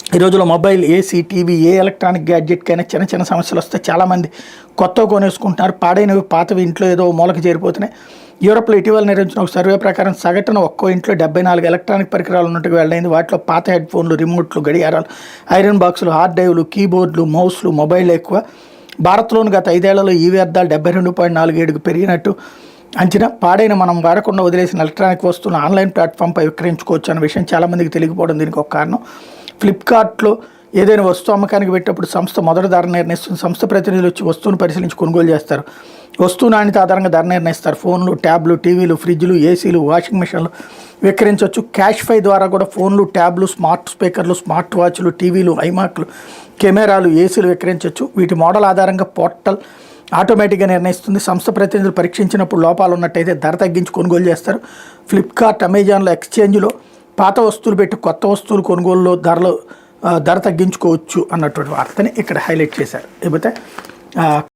ఈ రోజుల్లో mobile, AC, TV ఏ electronic గ్యాడ్జెట్కైనా చిన్న చిన్న సమస్యలు వస్తే చాలామంది కొత్తవి కొనేసుకుంటున్నారు. పాడైనవి పాతవి ఇంట్లో ఏదో మూలకి చేరిపోతున్నాయి. యూరోప్లో ఇటీవల నిర్వహించిన ఒక సర్వే ప్రకారం సగటున ఒక్కో ఇంట్లో 74 ఎలక్ట్రానిక్ పరికరాలు ఉన్నట్టుగా వెల్లడైంది. వాటిలో పాత హెడ్ ఫోన్లు, రిమోట్లు, గడియారాలు, ఐరన్ బాక్సులు, హార్డ్ డ్రైవ్లు, కీబోర్డులు, మౌస్లు, మొబైల్ ఎక్కువ. భారత్లోని గత 5 ఏళ్లలో ఈ వ్యర్థాలు 72.47కు పెరిగినట్టు అంచనా. పాడైన మనం వాడకుండా వదిలేసిన ఎలక్ట్రానిక్ వస్తువులను ఆన్లైన్ ప్లాట్ఫామ్పై విక్రయించుకోవచ్చు అన్న విషయం చాలామందికి తెలియకపోవడం దీనికి ఒక కారణం. ఫ్లిప్కార్ట్లో ఏదైనా వస్తువు అమ్మకానికి పెట్టేప్పుడు సంస్థ మొదటి ధర నిర్ణయిస్తుంది. సంస్థ ప్రతినిధులు వచ్చి వస్తువును పరిశీలించి కొనుగోలు చేస్తారు. వస్తువు నాణ్యత ఆధారంగా ధర నిర్ణయిస్తారు. ఫోన్లు, ట్యాబ్లు, టీవీలు, ఫ్రిడ్జ్లు, ఏసీలు, వాషింగ్ మిషన్లు విక్రయించవచ్చు. క్యాష్ఫై ద్వారా కూడా ఫోన్లు, ట్యాబ్లు, స్మార్ట్ స్పీకర్లు, స్మార్ట్ వాచ్లు, టీవీలు, ఐమాక్లు, కెమెరాలు, ఏసీలు విక్రయించవచ్చు. వీటి మోడల్ ఆధారంగా పోర్టల్ ఆటోమేటిక్గా నిర్ణయిస్తుంది. సంస్థ ప్రతినిధులు పరీక్షించినప్పుడు లోపాలు ఉన్నట్టయితే ధర తగ్గించి కొనుగోలు చేస్తారు. ఫ్లిప్కార్ట్, అమెజాన్లో ఎక్స్చేంజ్లో పాత వస్తువులు పెట్టి కొత్త వస్తువులు కొనుగోలులో ధర తగ్గించుకోవచ్చు అన్నటువంటి వార్తని ఇక్కడ హైలైట్ చేశారు. లేకపోతే